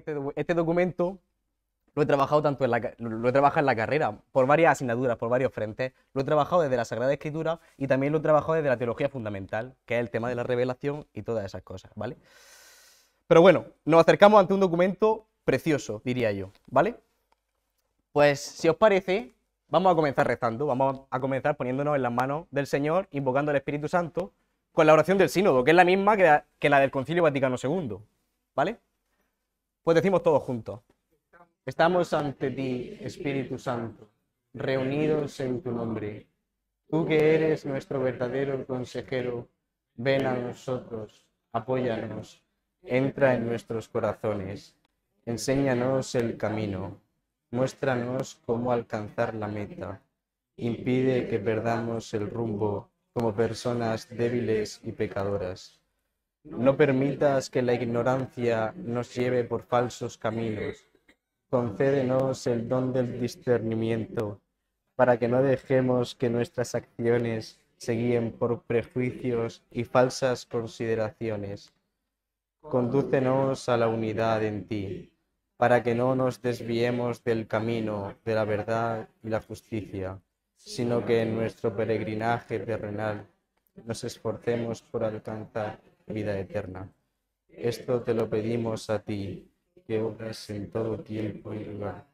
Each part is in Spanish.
que este documento lo he trabajado tanto lo he trabajado en la carrera, por varias asignaturas, por varios frentes. Lo he trabajado desde la Sagrada Escritura y también lo he trabajado desde la teología fundamental, que es el tema de la revelación y todas esas cosas, ¿vale? Pero bueno, nos acercamos ante un documento precioso, diría yo, ¿vale? Pues, si os parece, vamos a comenzar rezando, vamos a comenzar poniéndonos en las manos del Señor, invocando al Espíritu Santo, con la oración del sínodo, que es la misma que la del Concilio Vaticano II, ¿vale? Pues decimos todos juntos. Estamos ante ti, Espíritu Santo, reunidos en tu nombre. Tú que eres nuestro verdadero consejero, ven a nosotros, apóyanos, entra en nuestros corazones, enséñanos el camino, muéstranos cómo alcanzar la meta, impide que perdamos el rumbo como personas débiles y pecadoras. No permitas que la ignorancia nos lleve por falsos caminos. Concédenos el don del discernimiento, para que no dejemos que nuestras acciones se guíen por prejuicios y falsas consideraciones. Condúcenos a la unidad en ti, para que no nos desviemos del camino de la verdad y la justicia, sino que en nuestro peregrinaje terrenal nos esforcemos por alcanzar vida eterna. Esto te lo pedimos a ti, que obras en todo tiempo y lugar,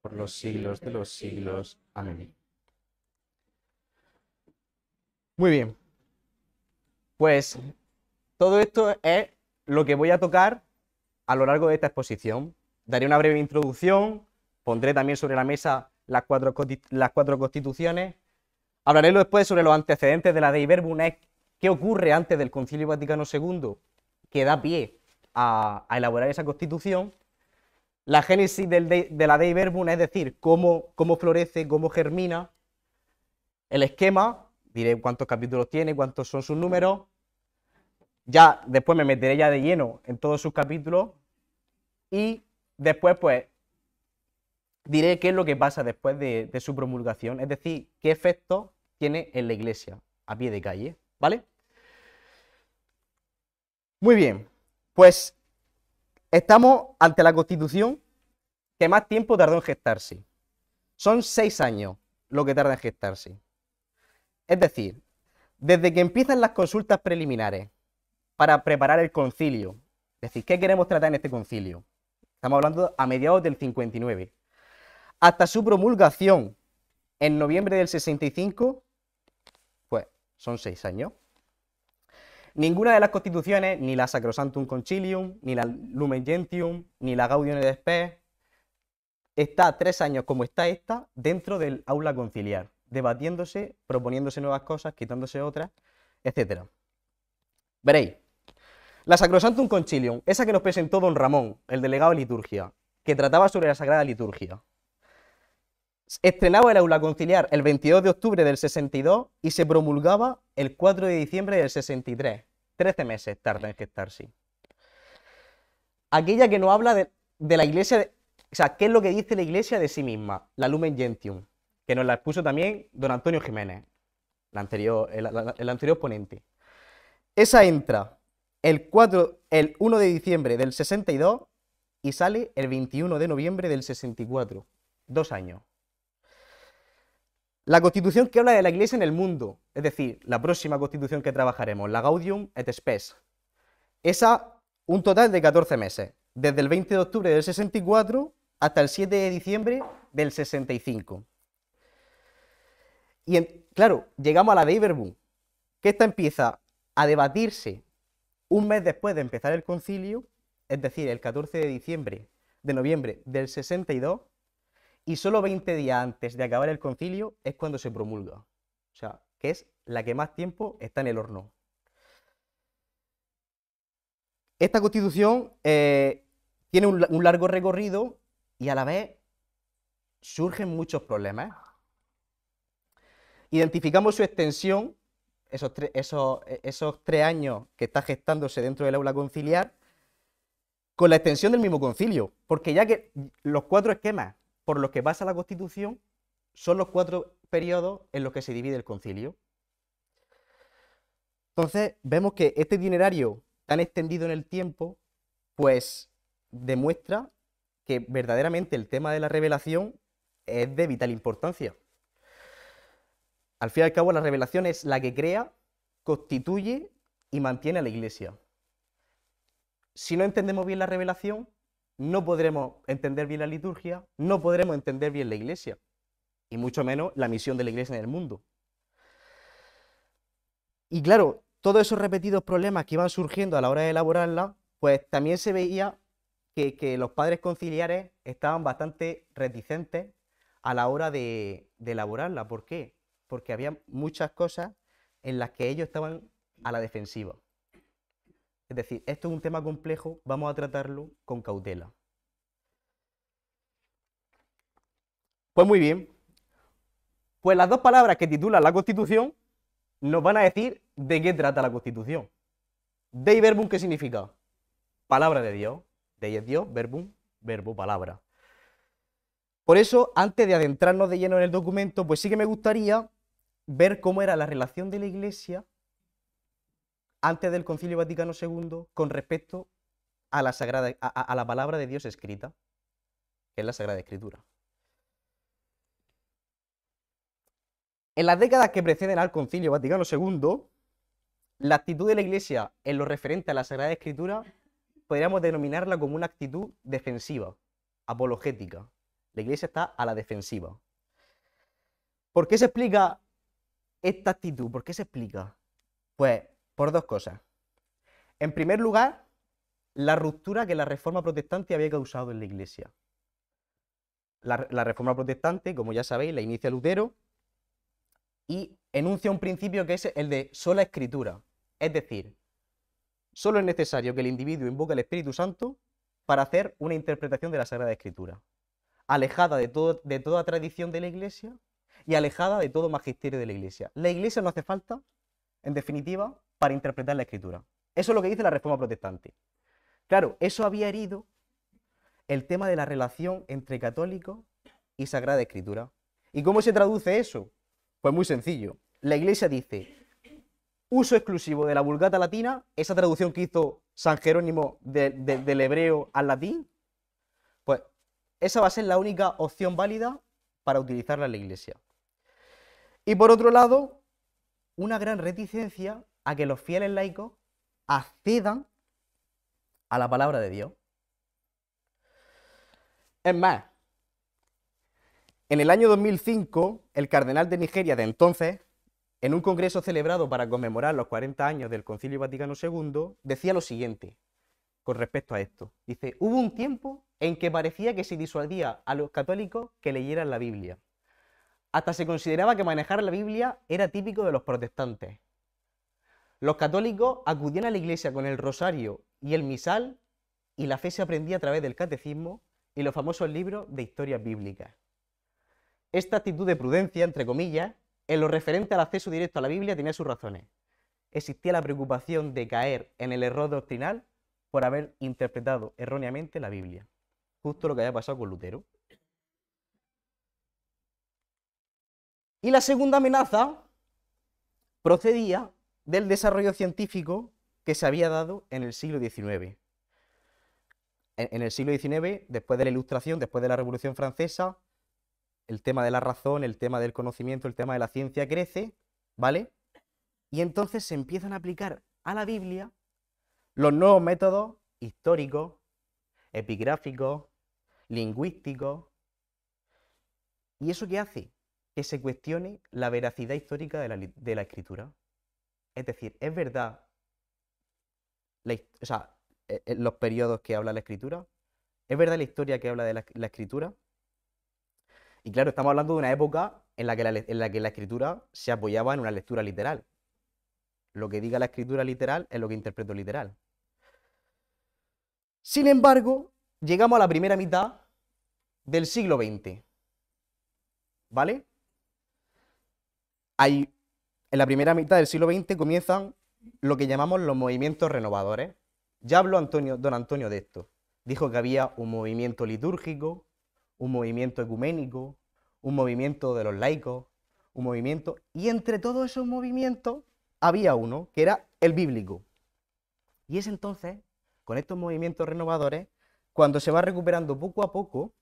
por los siglos de los siglos. Amén. Muy bien. Pues todo esto es lo que voy a tocar a lo largo de esta exposición. Daré una breve introducción, pondré también sobre la mesa las cuatro constituciones, hablaré después sobre los antecedentes de la Dei Verbum, qué ocurre antes del Concilio Vaticano II, que da pie a elaborar esa constitución, la génesis de la Dei Verbum, es decir, cómo florece, cómo germina, el esquema, diré cuántos capítulos tiene, cuántos son sus números, ya después me meteré ya de lleno en todos sus capítulos y después pues diré qué es lo que pasa después de su promulgación, es decir, qué efectos tiene en la Iglesia, a pie de calle, ¿vale? Muy bien, pues estamos ante la Constitución que más tiempo tardó en gestarse. Son 6 años lo que tarda en gestarse. Es decir, desde que empiezan las consultas preliminares para preparar el concilio, es decir, ¿qué queremos tratar en este concilio? Estamos hablando a mediados del 59. Hasta su promulgación en noviembre del 65, pues son 6 años. Ninguna de las constituciones, ni la Sacrosanctum Concilium, ni la Lumen Gentium, ni la Gaudium et Spes, está 3 años como está esta dentro del aula conciliar, debatiéndose, proponiéndose nuevas cosas, quitándose otras, etc. Veréis, la Sacrosanctum Concilium, esa que nos presentó don Ramón, el delegado de liturgia, que trataba sobre la Sagrada Liturgia, estrenaba el aula conciliar el 22 de octubre del 62 y se promulgaba el 4 de diciembre del 63. 13 meses tarda en gestarse. Aquella que nos habla de la Iglesia, o sea, ¿qué es lo que dice la Iglesia de sí misma? La Lumen Gentium, que nos la expuso también don Antonio Jiménez, el anterior ponente. Esa entra el 1 de diciembre del 62 y sale el 21 de noviembre del 64. 2 años. La constitución que habla de la Iglesia en el mundo, es decir, la próxima constitución que trabajaremos, la Gaudium et Spes. Esa, un total de 14 meses, desde el 20 de octubre del 64 hasta el 7 de diciembre del 65. Y claro, llegamos a la Dei Verbum, que esta empieza a debatirse un mes después de empezar el concilio, es decir, el 14 de noviembre del 62, y solo 20 días antes de acabar el concilio es cuando se promulga. O sea, que es la que más tiempo está en el horno. Esta constitución tiene un largo recorrido y a la vez surgen muchos problemas. Identificamos su extensión, esos 3 años que está gestándose dentro del aula conciliar, con la extensión del mismo concilio, porque ya que los 4 esquemas por los que pasa la Constitución son los 4 periodos en los que se divide el concilio. Entonces, vemos que este itinerario tan extendido en el tiempo, pues demuestra que verdaderamente el tema de la revelación es de vital importancia. Al fin y al cabo, la revelación es la que crea, constituye y mantiene a la Iglesia. Si no entendemos bien la revelación, no podremos entender bien la liturgia, no podremos entender bien la Iglesia, y mucho menos la misión de la Iglesia en el mundo. Y claro, todos esos repetidos problemas que iban surgiendo a la hora de elaborarla, pues también se veía que los padres conciliares estaban bastante reticentes a la hora de elaborarla. ¿Por qué? Porque había muchas cosas en las que ellos estaban a la defensiva. Es decir, esto es un tema complejo, vamos a tratarlo con cautela. Pues muy bien, pues las dos palabras que titulan la Constitución nos van a decir de qué trata la Constitución. Dei verbum, ¿qué significa? Palabra de Dios. Dei es Dios, verbum, verbo, palabra. Por eso, antes de adentrarnos de lleno en el documento, pues sí que me gustaría ver cómo era la relación de la Iglesia antes del Concilio Vaticano II con respecto a la, a la palabra de Dios escrita, que es la Sagrada Escritura. En las décadas que preceden al Concilio Vaticano II, la actitud de la Iglesia en lo referente a la Sagrada Escritura podríamos denominarla como una actitud defensiva, apologética. La Iglesia está a la defensiva. ¿Por qué se explica esta actitud? ¿Por qué se explica? Pues por dos cosas. En primer lugar, la ruptura que la Reforma Protestante había causado en la Iglesia. La Reforma Protestante, como ya sabéis, la inicia Lutero y enuncia un principio que es el de sola escritura. Es decir, solo es necesario que el individuo invoque al Espíritu Santo para hacer una interpretación de la Sagrada Escritura, alejada de toda tradición de la Iglesia y alejada de todo magisterio de la Iglesia. La Iglesia no hace falta, en definitiva, para interpretar la Escritura. Eso es lo que dice la Reforma Protestante. Claro, eso había herido el tema de la relación entre católicos y Sagrada Escritura. ¿Y cómo se traduce eso? Pues muy sencillo. La Iglesia dice: uso exclusivo de la Vulgata latina, esa traducción que hizo San Jerónimo del hebreo al latín, pues esa va a ser la única opción válida para utilizarla en la Iglesia. Y por otro lado, una gran reticencia a que los fieles laicos accedan a la palabra de Dios. Es más, en el año 2005, el cardenal de Nigeria de entonces, en un congreso celebrado para conmemorar los 40 años del Concilio Vaticano II, decía lo siguiente con respecto a esto. Dice: hubo un tiempo en que parecía que se disuadía a los católicos que leyeran la Biblia. Hasta se consideraba que manejar la Biblia era típico de los protestantes. Los católicos acudían a la iglesia con el rosario y el misal, y la fe se aprendía a través del catecismo y los famosos libros de historias bíblicas. Esta actitud de prudencia, entre comillas, en lo referente al acceso directo a la Biblia tenía sus razones. Existía la preocupación de caer en el error doctrinal por haber interpretado erróneamente la Biblia. Justo lo que había pasado con Lutero. Y la segunda amenaza procedía del desarrollo científico que se había dado en el siglo XIX. En el siglo XIX, después de la Ilustración, después de la Revolución Francesa, el tema de la razón, el tema del conocimiento, el tema de la ciencia crece, ¿vale? Y entonces se empiezan a aplicar a la Biblia los nuevos métodos históricos, epigráficos, lingüísticos. ¿Y eso qué hace? Que se cuestione la veracidad histórica de la escritura. Es decir, ¿es verdad los periodos que habla la escritura? ¿Es verdad la historia que habla de la escritura? Y claro, estamos hablando de una época en la que la escritura se apoyaba en una lectura literal. Lo que diga la escritura literal es lo que interpreto literal. Sin embargo, llegamos a la primera mitad del siglo XX. ¿Vale? En la primera mitad del siglo XX comienzan lo que llamamos los movimientos renovadores. Ya habló don Antonio de esto. Dijo que había un movimiento litúrgico, un movimiento ecuménico, un movimiento de los laicos, un movimiento... Y entre todos esos movimientos había uno, que era el bíblico. Y es entonces, con estos movimientos renovadores, cuando se va recuperando poco a poco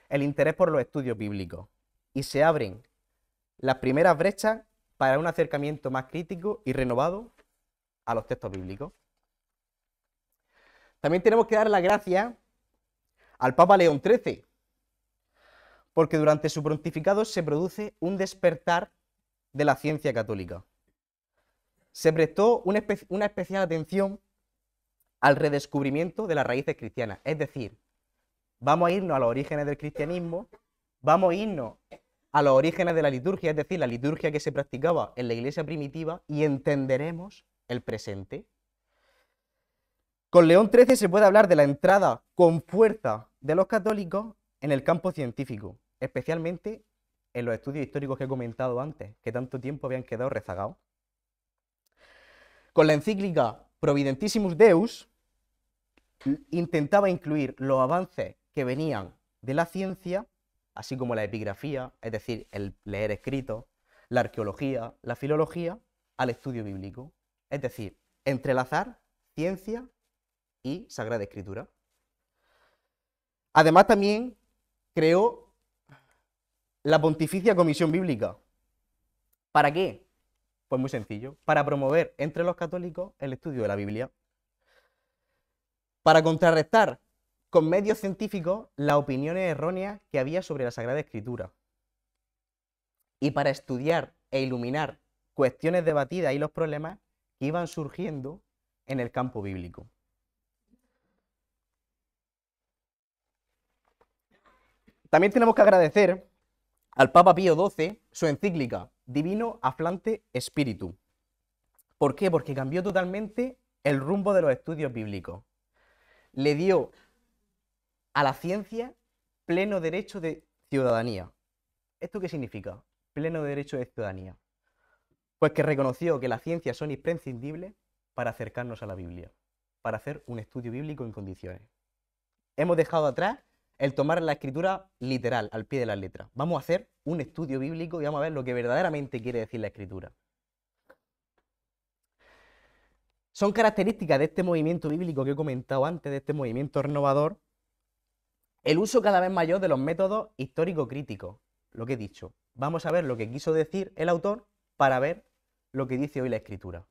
el interés por los estudios bíblicos y se abren las primeras brechas para un acercamiento más crítico y renovado a los textos bíblicos. También tenemos que dar las gracias al Papa León XIII, porque durante su pontificado se produce un despertar de la ciencia católica. Se prestó una especial atención al redescubrimiento de las raíces cristianas, es decir, vamos a irnos a los orígenes del cristianismo, vamos a irnos a los orígenes de la liturgia, es decir, la liturgia que se practicaba en la iglesia primitiva, y entenderemos el presente. Con León XIII se puede hablar de la entrada con fuerza de los católicos en el campo científico, especialmente en los estudios históricos que he comentado antes, que tanto tiempo habían quedado rezagados. Con la encíclica Providentissimus Deus intentaba incluir los avances que venían de la ciencia, así como la epigrafía, es decir, el leer escrito, la arqueología, la filología, al estudio bíblico. Es decir, entrelazar ciencia y Sagrada Escritura. Además, también creó la Pontificia Comisión Bíblica. ¿Para qué? Pues muy sencillo, para promover entre los católicos el estudio de la Biblia. Para contrarrestar con medios científicos las opiniones erróneas que había sobre la Sagrada Escritura. Y para estudiar e iluminar cuestiones debatidas y los problemas que iban surgiendo en el campo bíblico. También tenemos que agradecer al Papa Pío XII su encíclica Divino Afflante Spiritu. ¿Por qué? Porque cambió totalmente el rumbo de los estudios bíblicos. Le dio a la ciencia pleno derecho de ciudadanía. ¿Esto qué significa? Pleno derecho de ciudadanía. Pues que reconoció que las ciencias son imprescindibles para acercarnos a la Biblia, para hacer un estudio bíblico en condiciones. Hemos dejado atrás el tomar la escritura literal, al pie de las letras. Vamos a hacer un estudio bíblico y vamos a ver lo que verdaderamente quiere decir la escritura. Son características de este movimiento bíblico que he comentado antes, de este movimiento renovador, el uso cada vez mayor de los métodos histórico-críticos, lo que he dicho. Vamos a ver lo que quiso decir el autor para ver lo que dice hoy la escritura.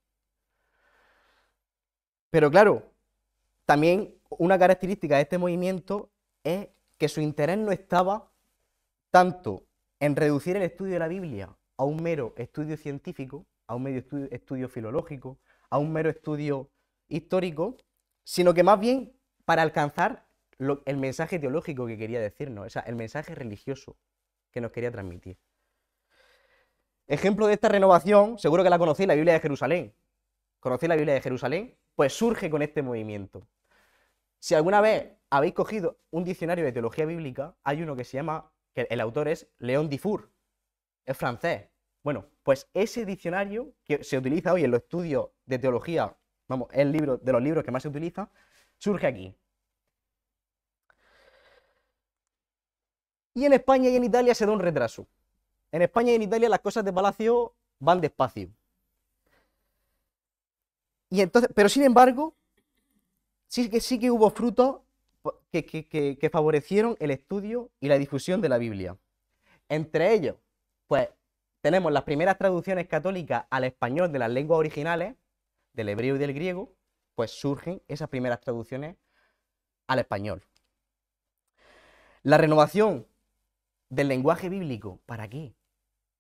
Pero claro, también una característica de este movimiento es que su interés no estaba tanto en reducir el estudio de la Biblia a un mero estudio científico, a un mero estudio filológico, a un mero estudio histórico, sino que más bien para alcanzar el mensaje teológico que quería decirnos, o sea, el mensaje religioso que nos quería transmitir. Ejemplo de esta renovación, seguro que la conocéis, la Biblia de Jerusalén. ¿Conocéis la Biblia de Jerusalén? Pues surge con este movimiento. Si alguna vez habéis cogido un diccionario de teología bíblica, hay uno que se llama, que el autor es Léon Dufour, es francés. Bueno, pues ese diccionario que se utiliza hoy en los estudios de teología, vamos, es el libro de los libros que más se utiliza, surge aquí. Y en España y en Italia se da un retraso. En España y en Italia las cosas de Palacio van despacio. Y entonces, pero sin embargo, sí que hubo frutos que favorecieron el estudio y la difusión de la Biblia. Entre ellos, pues, tenemos las primeras traducciones católicas al español de las lenguas originales, del hebreo y del griego, pues surgen esas primeras traducciones al español. La renovación del lenguaje bíblico, ¿para qué?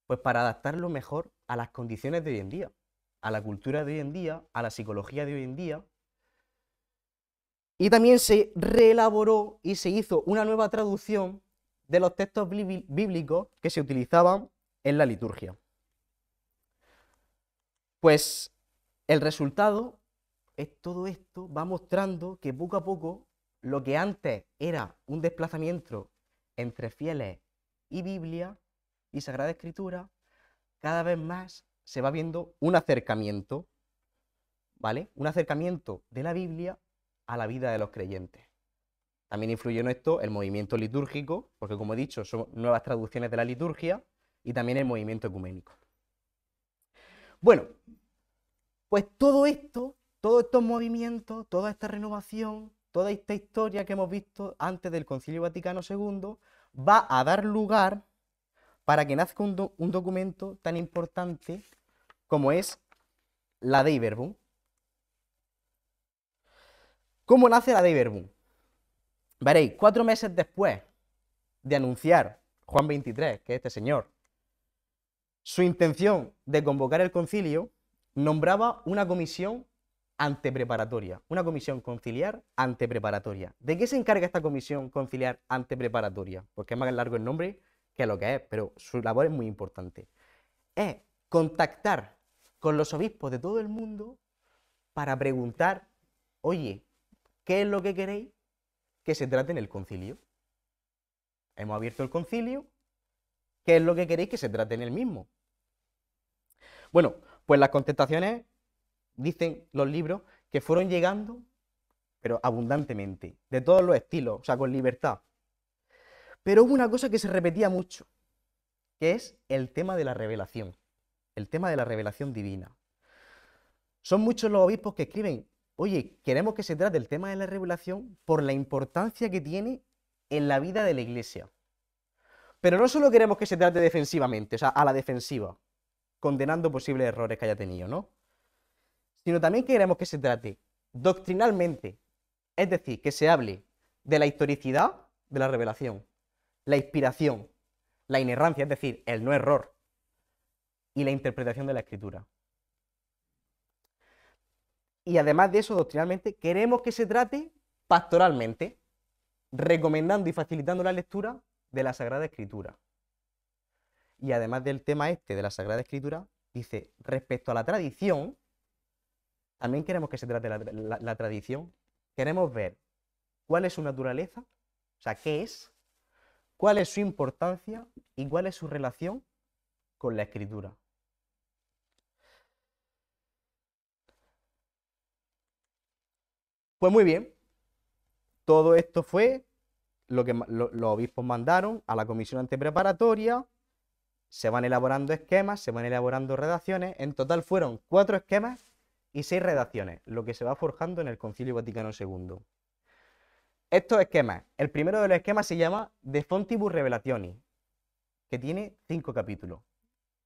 Pues para adaptarlo mejor a las condiciones de hoy en día, a la cultura de hoy en día, a la psicología de hoy en día. Y también se reelaboró y se hizo una nueva traducción de los textos bíblicos que se utilizaban en la liturgia. Pues el resultado es todo esto va mostrando que poco a poco lo que antes era un desplazamiento entre fieles y Biblia y Sagrada Escritura, cada vez más se va viendo un acercamiento, ¿vale? Un acercamiento de la Biblia a la vida de los creyentes. También influye en esto el movimiento litúrgico, porque como he dicho, son nuevas traducciones de la liturgia, y también el movimiento ecuménico. Bueno, pues todo todos estos movimientos, toda esta renovación, toda esta historia que hemos visto antes del Concilio Vaticano II, va a dar lugar para que nazca un documento tan importante como es la Dei Verbum. ¿Cómo nace la Dei Verbum? Veréis, 4 meses después de anunciar Juan 23, que es este señor, su intención de convocar el concilio, nombraba una comisión antepreparatoria, una comisión conciliar antepreparatoria. ¿De qué se encarga esta comisión conciliar antepreparatoria? Porque es más largo el nombre que lo que es, pero su labor es muy importante. Es contactar con los obispos de todo el mundo para preguntar, oye, ¿qué es lo que queréis que se trate en el concilio? Hemos abierto el concilio, ¿qué es lo que queréis que se trate en el mismo? Bueno, pues las contestaciones, dicen los libros, que fueron llegando, pero abundantemente, de todos los estilos, o sea, con libertad. Pero hubo una cosa que se repetía mucho, que es el tema de la revelación, el tema de la revelación divina. Son muchos los obispos que escriben, oye, queremos que se trate el tema de la revelación por la importancia que tiene en la vida de la Iglesia. Pero no solo queremos que se trate defensivamente, o sea, a la defensiva, condenando posibles errores que haya tenido, ¿no? Sino también queremos que se trate doctrinalmente, es decir, que se hable de la historicidad de la revelación, la inspiración, la inerrancia, es decir, el no error, y la interpretación de la Escritura. Y además de eso, doctrinalmente, queremos que se trate pastoralmente, recomendando y facilitando la lectura de la Sagrada Escritura. Y además del tema este de la Sagrada Escritura, dice, respecto a la tradición, también queremos que se trate la tradición. Queremos ver cuál es su naturaleza, o sea, qué es, cuál es su importancia y cuál es su relación con la Escritura. Pues muy bien, todo esto fue lo que los obispos mandaron a la comisión antepreparatoria. Se van elaborando esquemas, se van elaborando redacciones. En total fueron 4 esquemas y 6 redacciones, lo que se va forjando en el Concilio Vaticano II. Estos esquemas, el primero de los esquemas se llama De Fontibus Revelationis, que tiene 5 capítulos.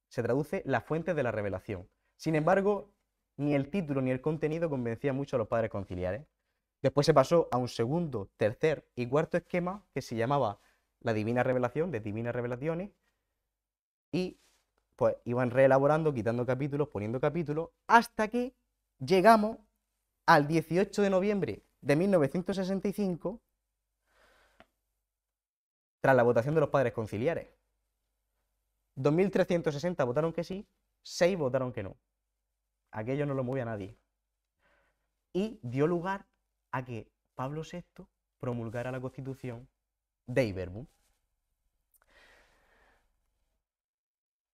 Se traduce Las fuentes de la revelación. Sin embargo, ni el título ni el contenido convencía mucho a los padres conciliares. Después se pasó a un segundo, tercer y cuarto esquema que se llamaba La Divina Revelación, de Divina Revelationes, y pues iban reelaborando, quitando capítulos, poniendo capítulos, hasta que llegamos al 18 de noviembre de 1965, tras la votación de los padres conciliares. 2.360 votaron que sí, 6 votaron que no. Aquello no lo movía a nadie. Y dio lugar a que Pablo VI promulgara la Constitución Dei Verbum.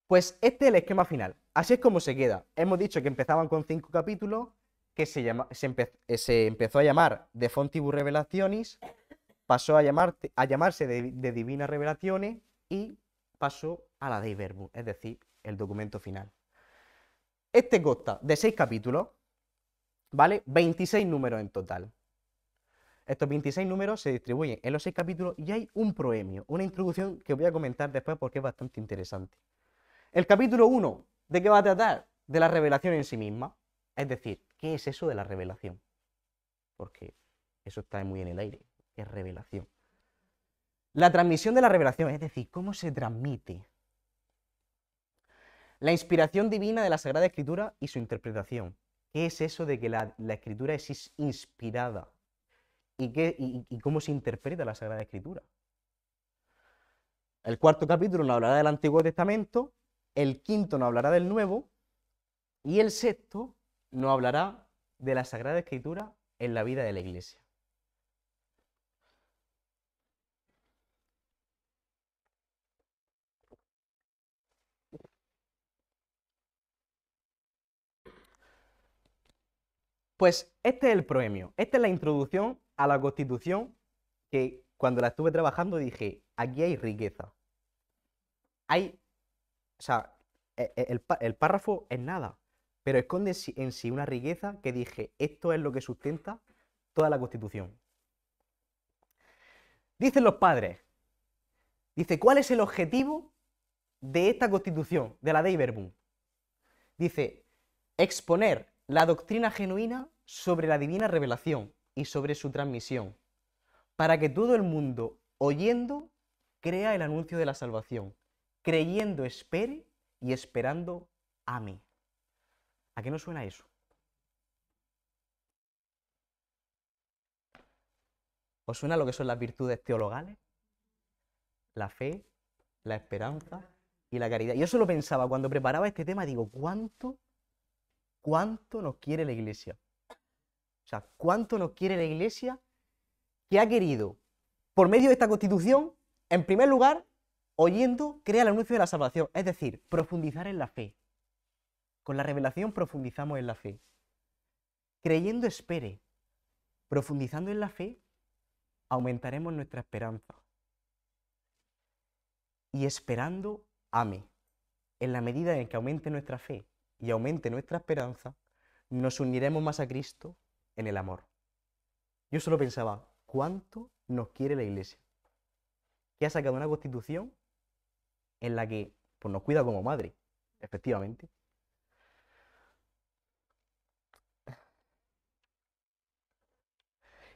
Pues este es el esquema final. Así es como se queda. Hemos dicho que empezaban con 5 capítulos, que se empezó a llamar De Fontibus Revelationis, pasó a llamarse de Divina Revelationes y pasó a la Dei Verbum, es decir, el documento final. Este consta de 6 capítulos, ¿vale? 26 números en total. Estos 26 números se distribuyen en los 6 capítulos y hay un proemio, una introducción que voy a comentar después porque es bastante interesante. El capítulo 1, ¿de qué va a tratar? De la revelación en sí misma. Es decir, ¿qué es eso de la revelación? Porque eso está muy en el aire. ¿Qué es revelación? La transmisión de la revelación, es decir, ¿cómo se transmite? La inspiración divina de la Sagrada Escritura y su interpretación. ¿Qué es eso de que la Escritura es inspirada? ¿Y cómo se interpreta la Sagrada Escritura? El cuarto capítulo nos hablará del Antiguo Testamento, el quinto nos hablará del Nuevo y el sexto nos hablará de la Sagrada Escritura en la vida de la Iglesia. Pues este es el proemio, esta es la introducción a la Constitución que cuando la estuve trabajando dije, aquí hay riqueza. O sea, el párrafo es nada, pero esconde en sí una riqueza que dije, esto es lo que sustenta toda la Constitución. Dicen los padres, dice, ¿cuál es el objetivo de esta Constitución, de la Dei Verbum? Dice, exponer la doctrina genuina sobre la divina revelación y sobre su transmisión, para que todo el mundo, oyendo, crea el anuncio de la salvación, creyendo espere y esperando ame. ¿A qué no suena eso? ¿Os suena lo que son las virtudes teologales? La fe, la esperanza y la caridad. Yo eso lo pensaba cuando preparaba este tema, digo, ¿cuánto nos quiere la Iglesia? O sea, ¿cuánto nos quiere la Iglesia que ha querido, por medio de esta Constitución, en primer lugar, oyendo, crea el anuncio de la salvación? Es decir, profundizar en la fe. Con la revelación profundizamos en la fe. Creyendo espere. Profundizando en la fe, aumentaremos nuestra esperanza. Y esperando ame. En la medida en que aumente nuestra fe y aumente nuestra esperanza, nos uniremos más a Cristo en el amor. Yo solo pensaba, ¿cuánto nos quiere la Iglesia? Que ha sacado una Constitución en la que pues, nos cuida como madre, efectivamente.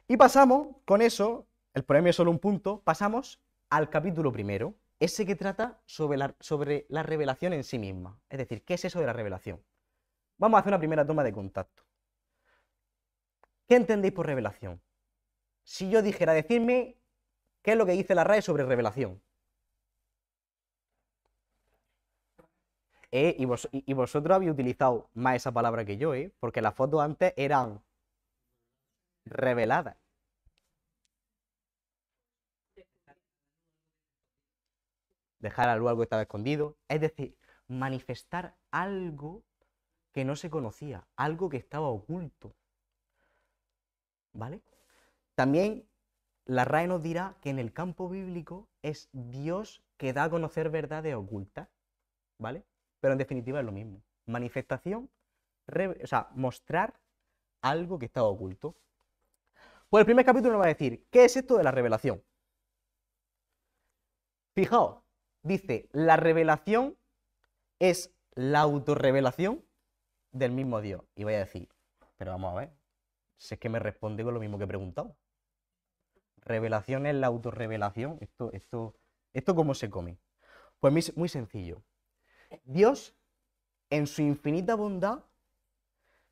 Y pasamos, con eso, el premio es solo un punto, pasamos al capítulo primero, ese que trata sobre la revelación en sí misma. Es decir, ¿qué es eso de la revelación? Vamos a hacer una primera toma de contacto. ¿Qué entendéis por revelación? Si yo dijera, decidme qué es lo que dice la RAE sobre revelación. Y vosotros habéis utilizado más esa palabra que yo, porque las fotos antes eran reveladas. Dejar a luz algo que estaba escondido. Es decir, manifestar algo que no se conocía, algo que estaba oculto. ¿Vale? También la RAE nos dirá que en el campo bíblico es Dios que da a conocer verdades ocultas. ¿Vale? Pero en definitiva es lo mismo. Manifestación, o sea, mostrar algo que estaba oculto. Pues el primer capítulo nos va a decir, ¿qué es esto de la revelación? Fijaos, dice, la revelación es la autorrevelación del mismo Dios. Y voy a decir, pero vamos a ver, si es que me responde con lo mismo que he preguntado. Revelación es la autorrevelación. ¿Esto cómo se come? Pues muy sencillo. Dios, en su infinita bondad,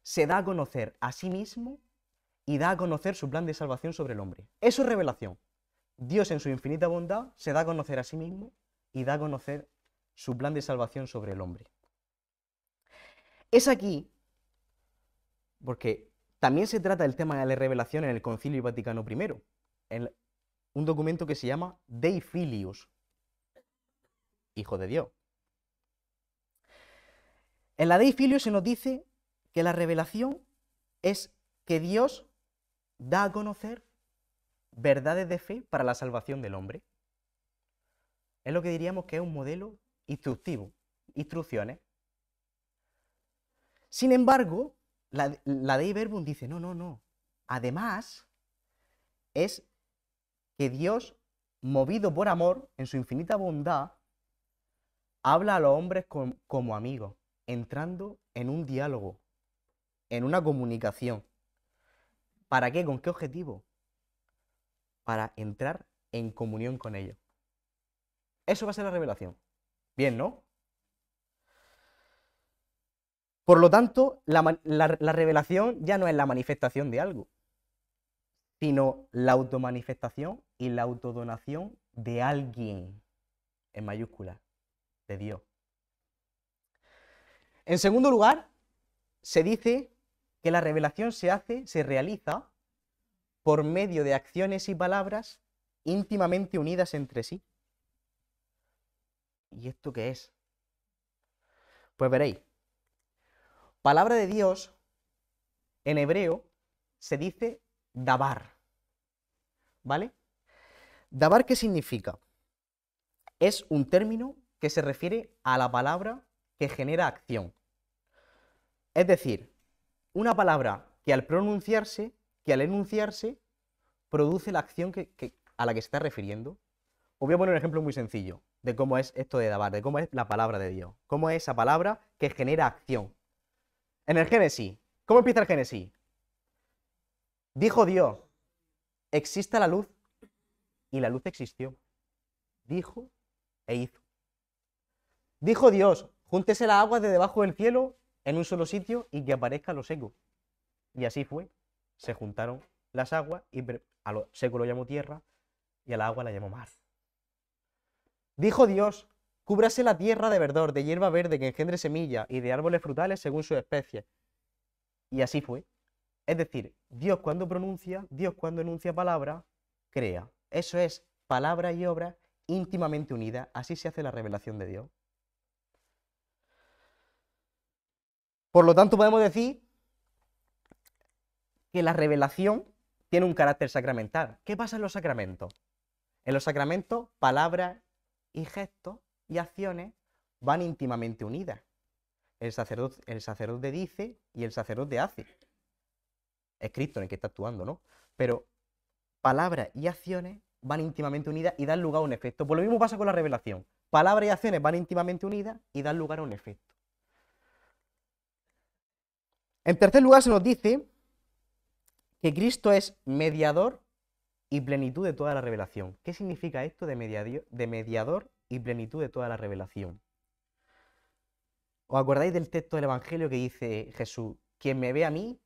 se da a conocer a sí mismo y da a conocer su plan de salvación sobre el hombre. Eso es revelación. Dios, en su infinita bondad, se da a conocer a sí mismo y da a conocer su plan de salvación sobre el hombre. Es aquí, porque también se trata el tema de la revelación en el Concilio Vaticano I, en un documento que se llama Dei Filius, Hijo de Dios. En la Dei Filius se nos dice que la revelación es que Dios da a conocer verdades de fe para la salvación del hombre. Es lo que diríamos que es un modelo instructivo, instrucciones. Sin embargo, la Dei Verbum dice, no. Además, es que Dios, movido por amor, en su infinita bondad, habla a los hombres como amigos, entrando en un diálogo, en una comunicación. ¿Para qué? ¿Con qué objetivo? Para entrar en comunión con ellos. Eso va a ser la revelación. Bien, ¿no? Por lo tanto, la revelación ya no es la manifestación de algo, sino la automanifestación y la autodonación de alguien, en mayúsculas, de Dios. En segundo lugar, se dice que la revelación se realiza por medio de acciones y palabras íntimamente unidas entre sí. ¿Y esto qué es? Pues veréis. Palabra de Dios, en hebreo, se dice dabar. ¿Vale? Dabar, ¿qué significa? Es un término que se refiere a la palabra que genera acción. Es decir, una palabra que al pronunciarse, que al enunciarse, produce la acción a la que se está refiriendo. Os voy a poner un ejemplo muy sencillo de cómo es esto de Dabar, de cómo es la palabra de Dios, cómo es esa palabra que genera acción. En el Génesis, ¿cómo empieza el Génesis? Dijo Dios, exista la luz, y la luz existió. Dijo e hizo. Dijo Dios, júntese las aguas de debajo del cielo en un solo sitio y que aparezca lo seco. Y así fue. Se juntaron las aguas y a lo seco lo llamó tierra y a la agua la llamó mar. Dijo Dios, cúbrase la tierra de verdor, de hierba verde que engendre semillas y de árboles frutales según sus especies. Y así fue. Es decir, Dios cuando pronuncia, Dios cuando enuncia palabra, crea. Eso es palabra y obra íntimamente unidas. Así se hace la revelación de Dios. Por lo tanto, podemos decir que la revelación tiene un carácter sacramental. ¿Qué pasa en los sacramentos? En los sacramentos, palabras y gestos y acciones van íntimamente unidas. El sacerdote dice y el sacerdote hace. Es Cristo en el que está actuando, ¿no? Pero palabras y acciones van íntimamente unidas y dan lugar a un efecto. Pues lo mismo pasa con la revelación. Palabras y acciones van íntimamente unidas y dan lugar a un efecto. En tercer lugar, se nos dice que Cristo es mediador y plenitud de toda la revelación. ¿Qué significa esto de mediador y plenitud de toda la revelación? ¿Os acordáis del texto del Evangelio que dice Jesús, quien me ve a mí,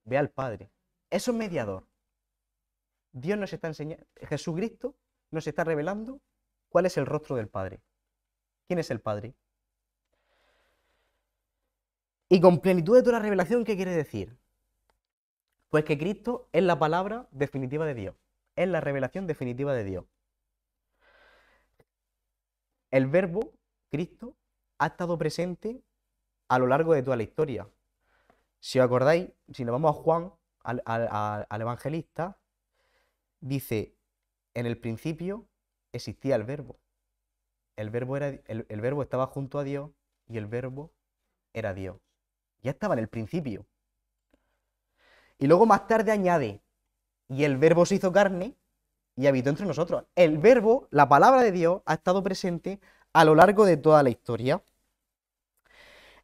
ve al Padre? Eso es mediador. Dios nos está enseñando, Jesucristo nos está revelando cuál es el rostro del Padre. ¿Quién es el Padre? Y con plenitud de toda la revelación, ¿qué quiere decir? Pues que Cristo es la palabra definitiva de Dios, es la revelación definitiva de Dios. El verbo, Cristo, ha estado presente a lo largo de toda la historia. Si os acordáis, si nos vamos a Juan, al evangelista, dice, en el principio existía el verbo. El verbo estaba junto a Dios y el verbo era Dios. Ya estaba en el principio. Y luego más tarde añade, y el verbo se hizo carne y habitó entre nosotros. El verbo, la palabra de Dios, ha estado presente a lo largo de toda la historia.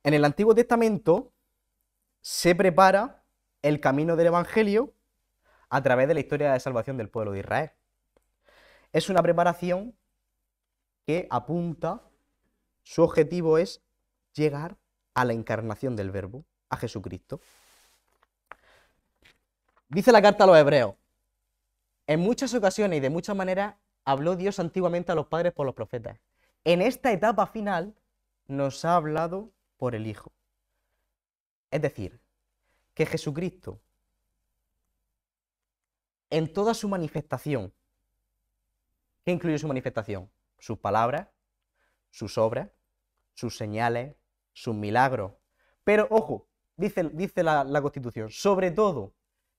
En el Antiguo Testamento se prepara el camino del Evangelio a través de la historia de salvación del pueblo de Israel. Es una preparación que apunta, su objetivo es llegar a la encarnación del verbo, a Jesucristo. Dice la carta a los Hebreos, en muchas ocasiones y de muchas maneras habló Dios antiguamente a los padres por los profetas. En esta etapa final nos ha hablado por el Hijo. Es decir, que Jesucristo, en toda su manifestación, ¿qué incluye su manifestación? Sus palabras, sus obras, sus señales, sus milagros. Pero, ojo, dice la Constitución, sobre todo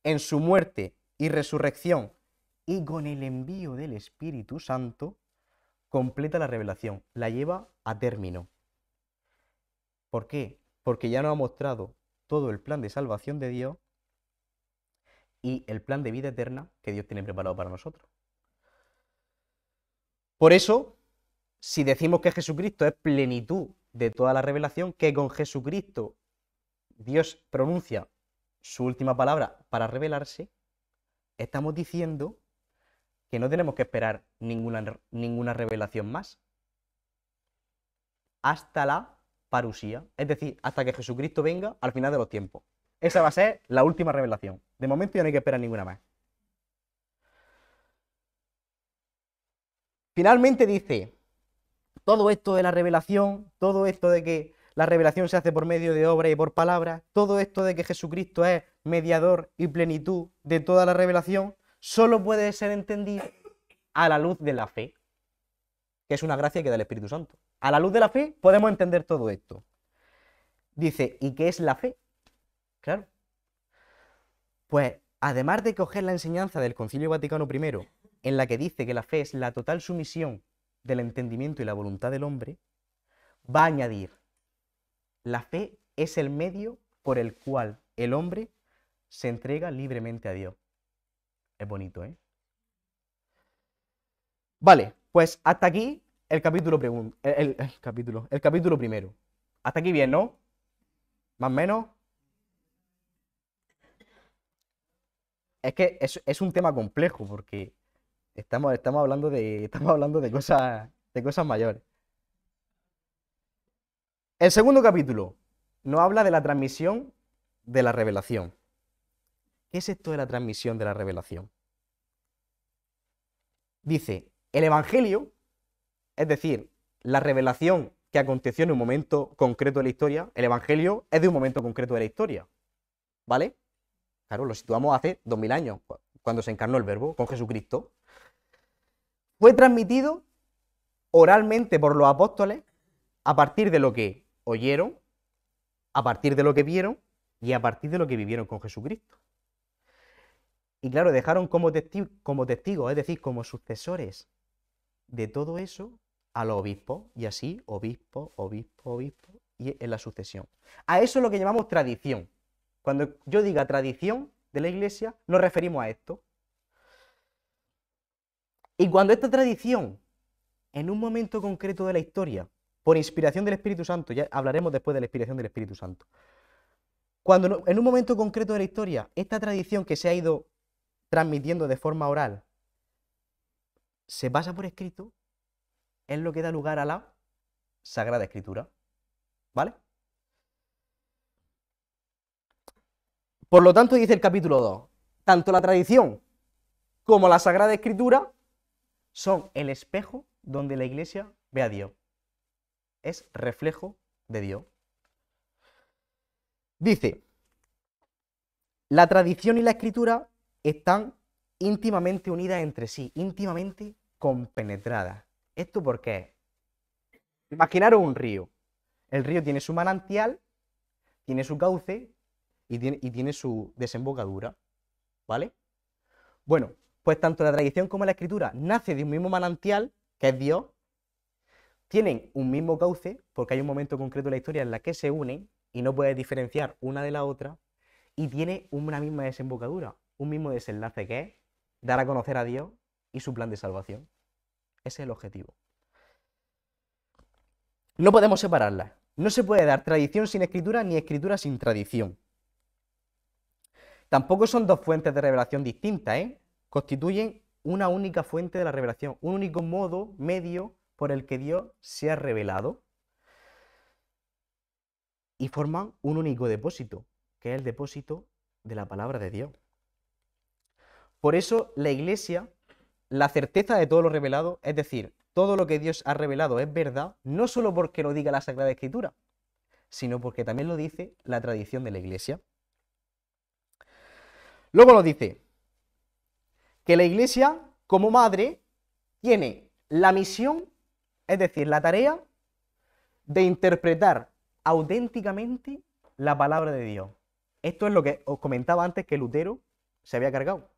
en su muerte y resurrección y con el envío del Espíritu Santo, completa la revelación, la lleva a término. ¿Por qué? Porque ya nos ha mostrado todo el plan de salvación de Dios y el plan de vida eterna que Dios tiene preparado para nosotros. Por eso, si decimos que Jesucristo es plenitud de toda la revelación, que con Jesucristo Dios pronuncia su última palabra para revelarse, estamos diciendo que no tenemos que esperar ninguna revelación más hasta la parusía, es decir, hasta que Jesucristo venga al final de los tiempos. Esa va a ser la última revelación. De momento ya no hay que esperar ninguna más. Finalmente dice, todo esto de la revelación, todo esto de que la revelación se hace por medio de obra y por palabras, todo esto de que Jesucristo es mediador y plenitud de toda la revelación, solo puede ser entendido a la luz de la fe, que es una gracia que da el Espíritu Santo. A la luz de la fe podemos entender todo esto. Dice, ¿y qué es la fe? Claro. Pues, además de coger la enseñanza del Concilio Vaticano I, en la que dice que la fe es la total sumisión del entendimiento y la voluntad del hombre, va a añadir, la fe es el medio por el cual el hombre se entrega libremente a Dios. Es bonito, ¿eh? Vale, pues hasta aquí el capítulo el capítulo primero. Hasta aquí bien, ¿no? Más o menos. Es que es un tema complejo porque estamos hablando estamos hablando de cosas mayores. El segundo capítulo nos habla de la transmisión de la revelación. ¿Qué es esto de la transmisión de la revelación? Dice, el Evangelio, es decir, la revelación que aconteció en un momento concreto de la historia, el Evangelio es de un momento concreto de la historia, ¿vale? Claro, lo situamos hace 2000 años, cuando se encarnó el Verbo con Jesucristo. Fue transmitido oralmente por los apóstoles a partir de lo que oyeron, a partir de lo que vieron y a partir de lo que vivieron con Jesucristo. Y claro, dejaron como testigos, es decir, como sucesores de todo eso a los obispos, y así, obispo, y en la sucesión. A eso es lo que llamamos tradición. Cuando yo diga tradición de la Iglesia, nos referimos a esto. Y cuando esta tradición, en un momento concreto de la historia, por inspiración del Espíritu Santo, ya hablaremos después de la inspiración del Espíritu Santo, cuando en un momento concreto de la historia, esta tradición que se ha ido transmitiendo de forma oral, se pasa por escrito, es lo que da lugar a la Sagrada Escritura, ¿vale? Por lo tanto, dice el capítulo 2, tanto la tradición como la Sagrada Escritura son el espejo donde la Iglesia ve a Dios. Es reflejo de Dios. Dice, la tradición y la Escritura están íntimamente unidas entre sí, íntimamente compenetradas. ¿Esto por qué? Imaginaros un río. El río tiene su manantial, tiene su cauce y tiene su desembocadura, ¿vale? Bueno, pues tanto la tradición como la escritura nace de un mismo manantial, que es Dios, tienen un mismo cauce, porque hay un momento concreto de la historia en la que se unen y no puedes diferenciar una de la otra, y tiene una misma desembocadura, un mismo desenlace, que es dar a conocer a Dios y su plan de salvación. Ese es el objetivo. No podemos separarlas. No se puede dar tradición sin escritura ni escritura sin tradición. Tampoco son dos fuentes de revelación distintas, ¿eh? Constituyen una única fuente de la revelación, un único modo, medio, por el que Dios se ha revelado. Y forman un único depósito, que es el depósito de la palabra de Dios. Por eso la Iglesia, la certeza de todo lo revelado, es decir, todo lo que Dios ha revelado es verdad, no solo porque lo diga la Sagrada Escritura, sino porque también lo dice la tradición de la Iglesia. Luego nos dice que la Iglesia, como madre, tiene la misión, es decir, la tarea de interpretar auténticamente la palabra de Dios. Esto es lo que os comentaba antes, que Lutero se había cargado.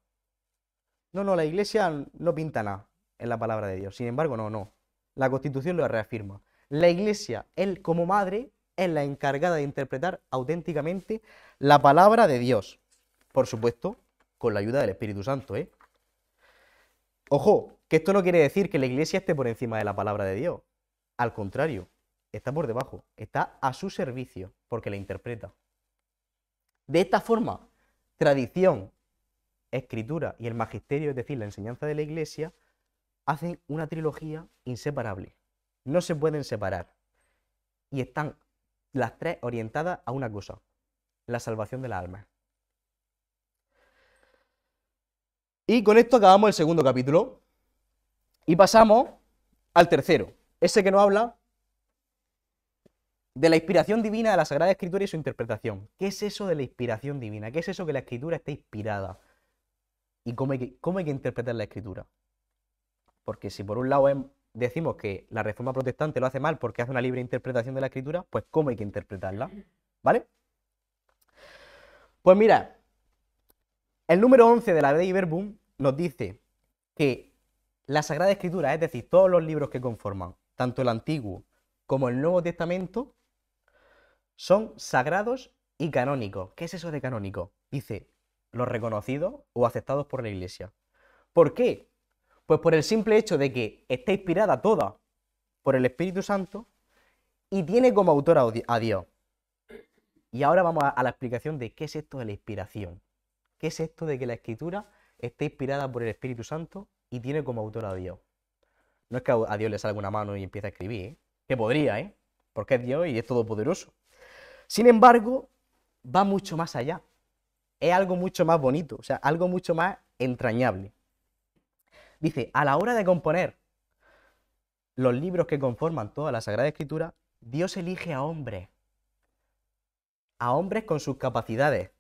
No, la Iglesia no pinta nada en la palabra de Dios. Sin embargo, no. La Constitución lo reafirma. La Iglesia, él como madre, es la encargada de interpretar auténticamente la palabra de Dios. Por supuesto, con la ayuda del Espíritu Santo, ¿eh? Ojo, que esto no quiere decir que la Iglesia esté por encima de la palabra de Dios. Al contrario, está por debajo, está a su servicio, porque la interpreta. De esta forma, tradición, escritura y el magisterio, es decir, la enseñanza de la Iglesia, hacen una trilogía inseparable. No se pueden separar. Y están las tres orientadas a una cosa: la salvación de las almas. Y con esto acabamos el segundo capítulo y pasamos al tercero, ese que nos habla de la inspiración divina de la Sagrada Escritura y su interpretación. ¿Qué es eso de la inspiración divina? ¿Qué es eso que la Escritura está inspirada? ¿Y cómo hay que interpretar la Escritura? Porque si por un lado decimos que la Reforma Protestante lo hace mal porque hace una libre interpretación de la Escritura, pues ¿cómo hay que interpretarla? ¿Vale? Pues mira, el número 11 de la Dei Verbum nos dice que la Sagrada Escritura, es decir, todos los libros que conforman tanto el Antiguo como el Nuevo Testamento, son sagrados y canónicos. ¿Qué es eso de canónico? Dice, los reconocidos o aceptados por la Iglesia. ¿Por qué? Pues por el simple hecho de que está inspirada toda por el Espíritu Santo y tiene como autor a Dios. Y ahora vamos a la explicación de qué es esto de la inspiración. ¿Qué es esto de que la Escritura está inspirada por el Espíritu Santo y tiene como autor a Dios? No es que a Dios le salga una mano y empiece a escribir, ¿eh? Que podría, ¿eh? Porque es Dios y es todopoderoso. Sin embargo, va mucho más allá. Es algo mucho más bonito, o sea, algo mucho más entrañable. Dice, a la hora de componer los libros que conforman toda la Sagrada Escritura, Dios elige a hombres con sus capacidades,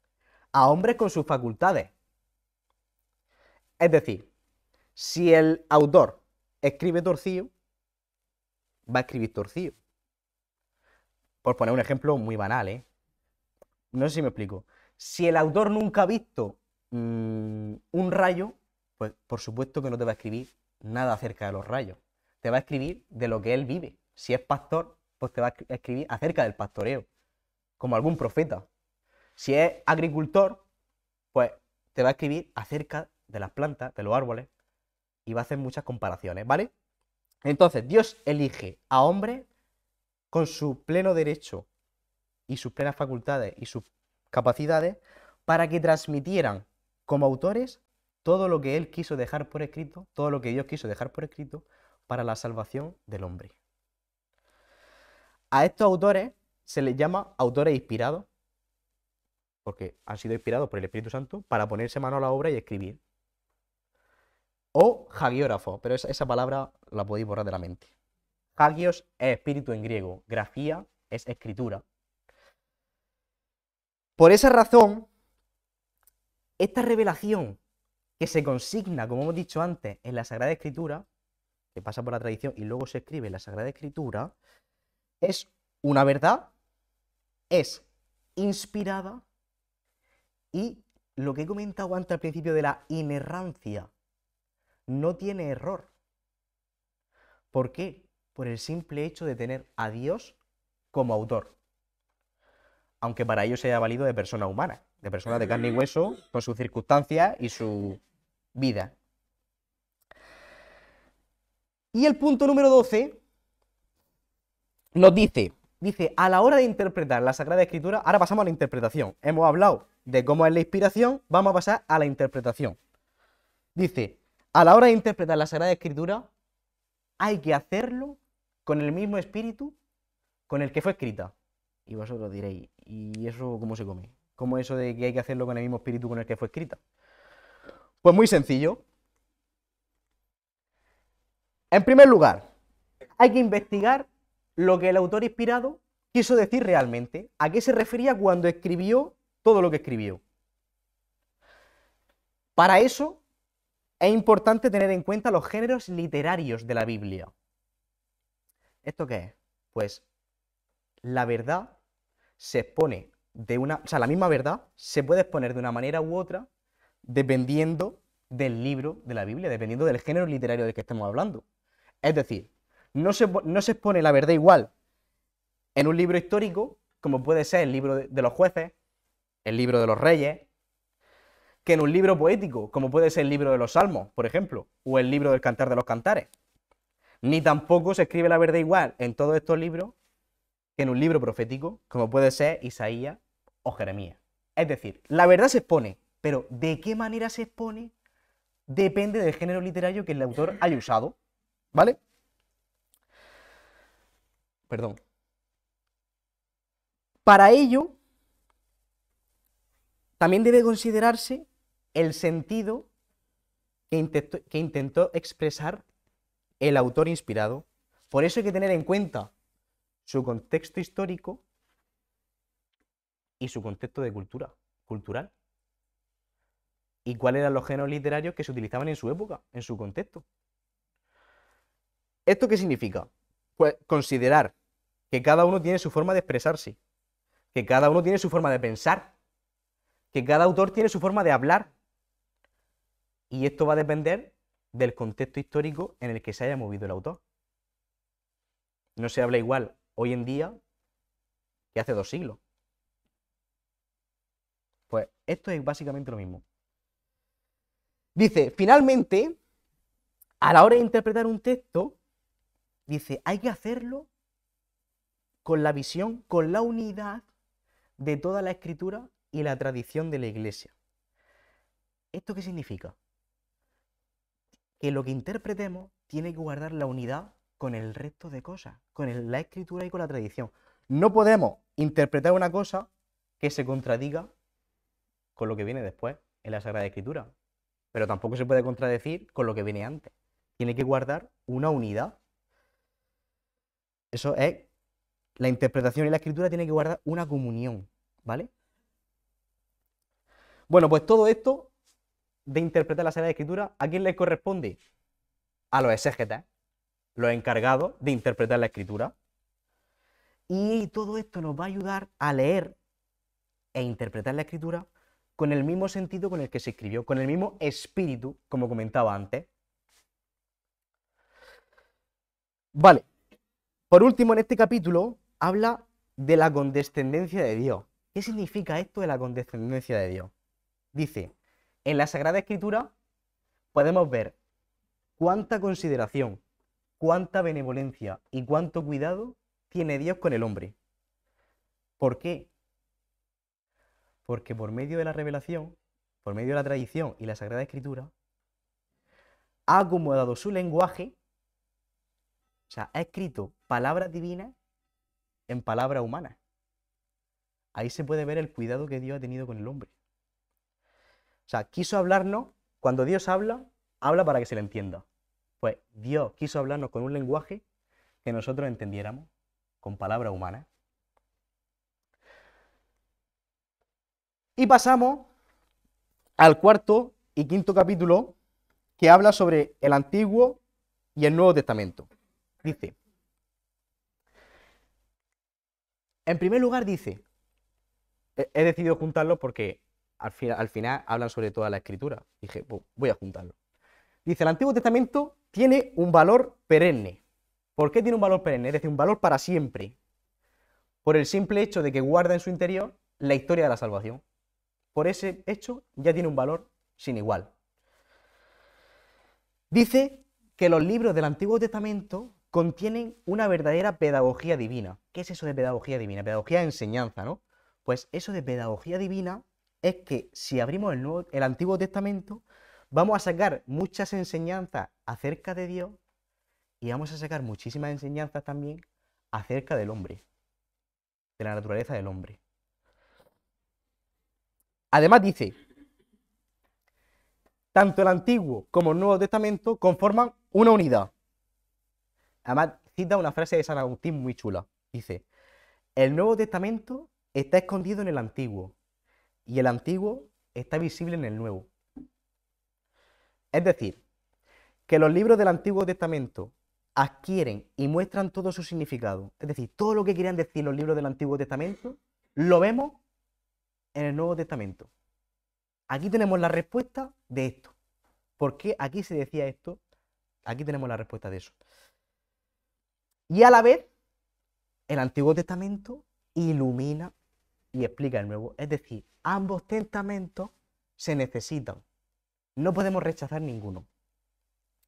a hombres con sus facultades. Es decir, si el autor escribe torcido, va a escribir torcido. Por poner un ejemplo muy banal, ¿eh? No sé si me explico. Si el autor nunca ha visto un rayo, pues por supuesto que no te va a escribir nada acerca de los rayos. Te va a escribir de lo que él vive. Si es pastor, pues te va a escribir acerca del pastoreo, como algún profeta. Si es agricultor, pues te va a escribir acerca de las plantas, de los árboles, y va a hacer muchas comparaciones, ¿vale? Entonces, Dios elige a hombres con su pleno derecho y sus plenas facultades y sus capacidades para que transmitieran como autores todo lo que Él quiso dejar por escrito, todo lo que Dios quiso dejar por escrito para la salvación del hombre. A estos autores se les llama autores inspirados, porque han sido inspirados por el Espíritu Santo para ponerse mano a la obra y escribir. O hagiógrafos, pero esa palabra la podéis borrar de la mente. Hagios es espíritu en griego, grafía es escritura. Por esa razón, esta revelación que se consigna, como hemos dicho antes, en la Sagrada Escritura, que pasa por la tradición y luego se escribe en la Sagrada Escritura, es una verdad, es inspirada y lo que he comentado antes al principio de la inerrancia, no tiene error. ¿Por qué? Por el simple hecho de tener a Dios como autor. Aunque para ello se haya valido de personas humanas, de personas de carne y hueso, con sus circunstancias y su vida. Y el punto número 12 nos dice, a la hora de interpretar la Sagrada Escritura, ahora pasamos a la interpretación. Hemos hablado de cómo es la inspiración, vamos a pasar a la interpretación. Dice, a la hora de interpretar la Sagrada Escritura, hay que hacerlo con el mismo espíritu con el que fue escrita. Y vosotros diréis, ¿y eso cómo se come? ¿Cómo eso de que hay que hacerlo con el mismo espíritu con el que fue escrita? Pues muy sencillo. En primer lugar, hay que investigar lo que el autor inspirado quiso decir realmente, a qué se refería cuando escribió todo lo que escribió. Para eso es importante tener en cuenta los géneros literarios de la Biblia. ¿Esto qué es? Pues la verdad se expone la misma verdad se puede exponer de una manera u otra dependiendo del libro de la Biblia, dependiendo del género literario del que estemos hablando. Es decir, no se expone la verdad igual en un libro histórico, como puede ser el libro de los jueces, el libro de los reyes, que en un libro poético, como puede ser el libro de los salmos, por ejemplo, o el libro del Cantar de los Cantares. Ni tampoco se escribe la verdad igual en todos estos libros que en un libro profético, como puede ser Isaías o Jeremías. Es decir, la verdad se expone, pero ¿de qué manera se expone? Depende del género literario que el autor haya usado, ¿vale? Perdón. Para ello, también debe considerarse el sentido que intentó expresar el autor inspirado. Por eso hay que tener en cuenta su contexto histórico y su contexto de cultural. Y cuáles eran los géneros literarios que se utilizaban en su época, en su contexto. ¿Esto qué significa? Pues considerar que cada uno tiene su forma de expresarse, que cada uno tiene su forma de pensar, que cada autor tiene su forma de hablar. Y esto va a depender del contexto histórico en el que se haya movido el autor. No se habla igual hoy en día que hace 2 siglos. Pues esto es básicamente lo mismo. Dice, finalmente, a la hora de interpretar un texto, dice, hay que hacerlo con la visión, con la unidad de toda la escritura y la tradición de la Iglesia. ¿Esto qué significa? Que lo que interpretemos tiene que guardar la unidad con el resto de cosas, con la escritura y con la tradición. No podemos interpretar una cosa que se contradiga con lo que viene después en la Sagrada Escritura, pero tampoco se puede contradecir con lo que viene antes. Tiene que guardar una unidad. Eso es, la interpretación y la escritura tiene que guardar una comunión, ¿vale? Bueno, pues todo esto de interpretar la Sagrada Escritura, ¿a quién le corresponde? A los exégetas, los encargados de interpretar la Escritura. Y todo esto nos va a ayudar a leer e interpretar la Escritura con el mismo sentido con el que se escribió, con el mismo espíritu, como comentaba antes. Vale. Por último, en este capítulo habla de la condescendencia de Dios. ¿Qué significa esto de la condescendencia de Dios? Dice, en la Sagrada Escritura podemos ver cuánta consideración, cuánta benevolencia y cuánto cuidado tiene Dios con el hombre. ¿Por qué? Porque por medio de la revelación, por medio de la tradición y la Sagrada Escritura, ha acomodado su lenguaje, o sea, ha escrito palabras divinas en palabras humanas. Ahí se puede ver el cuidado que Dios ha tenido con el hombre. O sea, quiso hablarnos, cuando Dios habla, habla para que se le entienda. Pues Dios quiso hablarnos con un lenguaje que nosotros entendiéramos, con palabras humanas. Y pasamos al cuarto y quinto capítulo, que habla sobre el Antiguo y el Nuevo Testamento. Dice, en primer lugar dice, he decidido juntarlos porque al final hablan sobre toda la Escritura. Dije, pues voy a juntarlo. Dice, el Antiguo Testamento tiene un valor perenne. ¿Por qué tiene un valor perenne? Es decir, un valor para siempre. Por el simple hecho de que guarda en su interior la historia de la salvación. Por ese hecho ya tiene un valor sin igual. Dice que los libros del Antiguo Testamento contienen una verdadera pedagogía divina. ¿Qué es eso de pedagogía divina? Pedagogía de enseñanza, ¿no? Pues eso de pedagogía divina es que si abrimos el Antiguo Testamento, vamos a sacar muchas enseñanzas acerca de Dios y vamos a sacar muchísimas enseñanzas también acerca del hombre, de la naturaleza del hombre. Además dice, tanto el Antiguo como el Nuevo Testamento conforman una unidad. Además cita una frase de San Agustín muy chula. Dice, el Nuevo Testamento está escondido en el Antiguo y el Antiguo está visible en el Nuevo. Es decir, que los libros del Antiguo Testamento adquieren y muestran todo su significado. Es decir, todo lo que querían decir los libros del Antiguo Testamento, lo vemos en el Nuevo Testamento. Aquí tenemos la respuesta de esto. ¿Por qué aquí se decía esto? Aquí tenemos la respuesta de eso. Y a la vez, el Antiguo Testamento ilumina y explica el Nuevo. Es decir, ambos testamentos se necesitan. No podemos rechazar ninguno.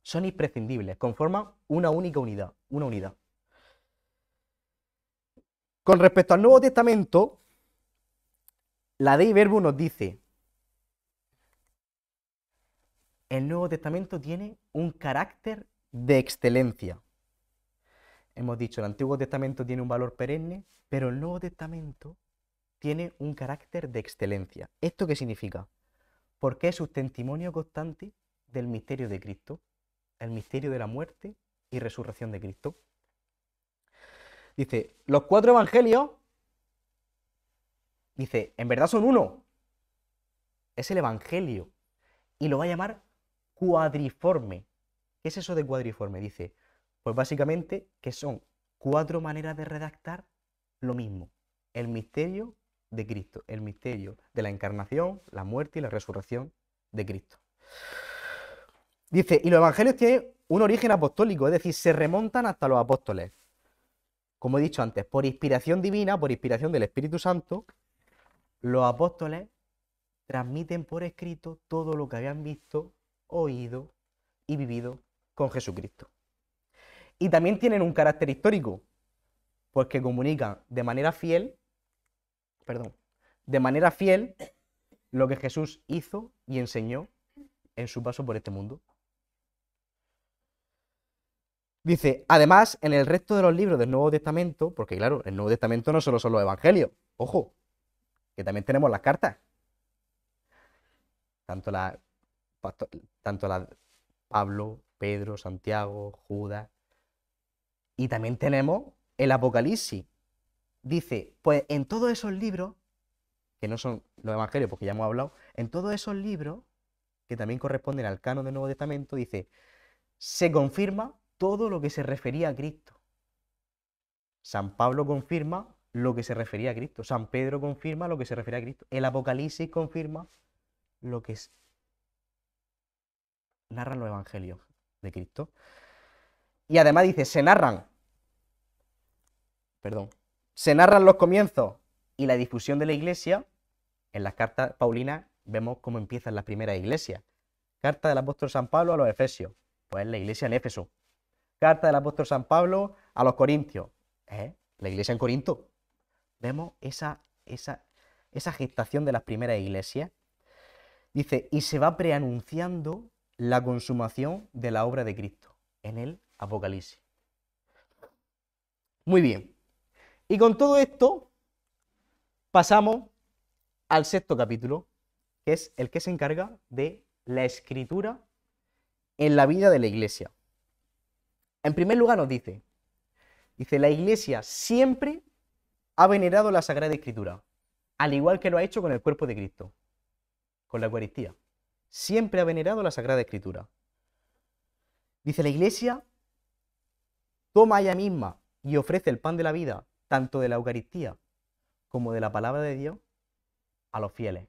Son imprescindibles, conforman una única unidad, una unidad. Con respecto al Nuevo Testamento, la Dei Verbum nos dice, el Nuevo Testamento tiene un carácter de excelencia. Hemos dicho, el Antiguo Testamento tiene un valor perenne, pero el Nuevo Testamento tiene un carácter de excelencia. ¿Esto qué significa? Porque es un testimonio constante del misterio de Cristo, el misterio de la muerte y resurrección de Cristo. Dice, los 4 evangelios, dice, en verdad son uno. Es el evangelio. Y lo va a llamar cuadriforme. ¿Qué es eso de cuadriforme? Dice, pues básicamente que son 4 maneras de redactar lo mismo. El misterio de Cristo, el misterio de la encarnación, la muerte y la resurrección de Cristo. Dice, y los evangelios tienen un origen apostólico, es decir, se remontan hasta los apóstoles. como he dicho antes, por inspiración divina, por inspiración del Espíritu Santo, los apóstoles transmiten por escrito todo lo que habían visto, oído y vivido con Jesucristo. Y también tienen un carácter histórico, porque comunican de manera fiel, lo que Jesús hizo y enseñó en su paso por este mundo. Dice, además, en el resto de los libros del Nuevo Testamento, porque claro, el Nuevo Testamento no solo son los evangelios, ojo, que también tenemos las cartas. Tanto la Pablo, Pedro, Santiago, Judas. Y también tenemos el Apocalipsis. Dice, pues en todos esos libros, que no son los evangelios, porque ya hemos hablado, en todos esos libros, que también corresponden al canon del Nuevo Testamento, dice, se confirma todo lo que se refería a Cristo. San Pablo confirma lo que se refería a Cristo. San Pedro confirma lo que se refería a Cristo. El Apocalipsis confirma lo que narran los evangelios de Cristo. Y además dice, se narran los comienzos y la difusión de la iglesia. En las cartas paulinas vemos cómo empiezan las primeras iglesias. Carta del apóstol San Pablo a los Efesios, pues la iglesia en Éfeso. Carta del apóstol San Pablo a los Corintios, la iglesia en Corinto. Vemos esa gestación de las primeras iglesias. Dice, y se va preanunciando la consumación de la obra de Cristo en el Apocalipsis. Muy bien. Y con todo esto pasamos al sexto capítulo, que es el que se encarga de la escritura en la vida de la iglesia. En primer lugar nos dice, la iglesia siempre ha venerado la Sagrada Escritura, al igual que lo ha hecho con el cuerpo de Cristo, con la Eucaristía. Siempre ha venerado la Sagrada Escritura. Dice, la iglesia toma ella misma y ofrece el pan de la vida, tanto de la Eucaristía como de la palabra de Dios, a los fieles.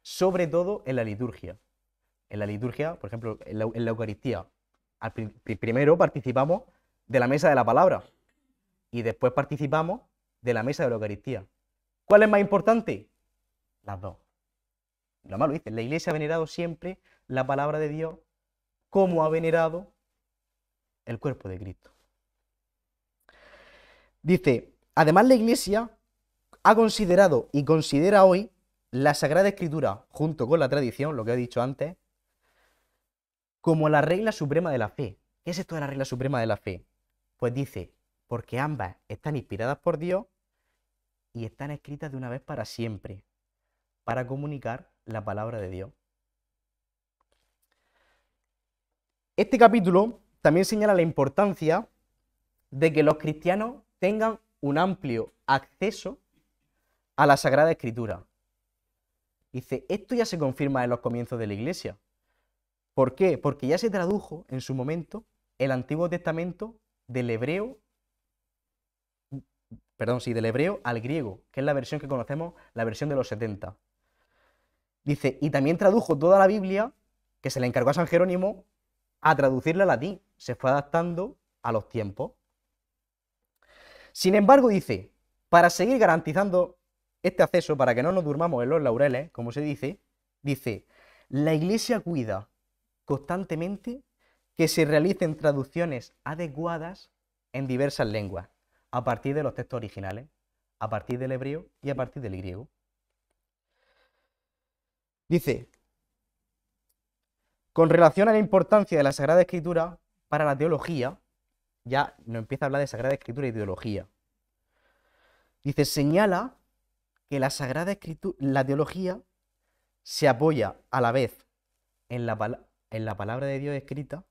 Sobre todo en la liturgia. En la liturgia, por ejemplo, en la Eucaristía, primero participamos de la mesa de la palabra y después participamos de la mesa de la Eucaristía. ¿Cuál es más importante? Las dos. Lo malo dice, la iglesia ha venerado siempre la palabra de Dios como ha venerado el cuerpo de Cristo. Dice, además la iglesia ha considerado y considera hoy la Sagrada Escritura, junto con la tradición, lo que he dicho antes, como la regla suprema de la fe. ¿Qué es esto de la regla suprema de la fe? Pues dice, porque ambas están inspiradas por Dios y están escritas de una vez para siempre, para comunicar la palabra de Dios. Este capítulo también señala la importancia de que los cristianos tengan un amplio acceso a la Sagrada Escritura. Dice, esto ya se confirma en los comienzos de la Iglesia. ¿Por qué? Porque ya se tradujo en su momento el Antiguo Testamento del hebreo al griego, que es la versión que conocemos, la versión de los 70. Dice, y también tradujo toda la Biblia, que se le encargó a San Jerónimo, a traducirla al latín. Se fue adaptando a los tiempos. Sin embargo, dice, para seguir garantizando este acceso, para que no nos durmamos en los laureles, como se dice, la Iglesia cuida constantemente que se realicen traducciones adecuadas en diversas lenguas, a partir de los textos originales, a partir del hebreo y a partir del griego. Dice, con relación a la importancia de la Sagrada Escritura para la teología, ya nos empieza a hablar de Sagrada Escritura y teología. Dice, señala que la Sagrada Escritura, la teología, se apoya a la vez en la palabra de Dios escrita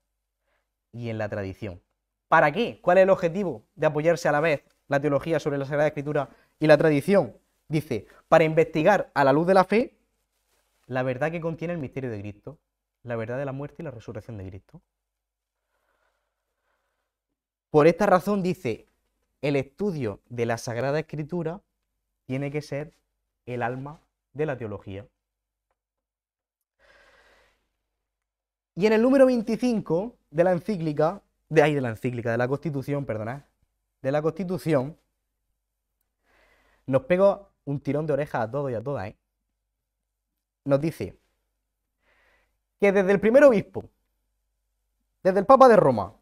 y en la tradición. ¿Para qué? ¿Cuál es el objetivo de apoyarse a la vez la teología sobre la Sagrada Escritura y la tradición? Dice, para investigar a la luz de la fe la verdad que contiene el misterio de Cristo, la verdad de la muerte y la resurrección de Cristo. Por esta razón dice, el estudio de la Sagrada Escritura tiene que ser el alma de la teología. Y en el número 25 de la encíclica, de la Constitución, perdonad, de la Constitución nos pega un tirón de orejas a todos y a todas, ¿eh? Nos dice que desde el primer obispo, desde el Papa de Roma,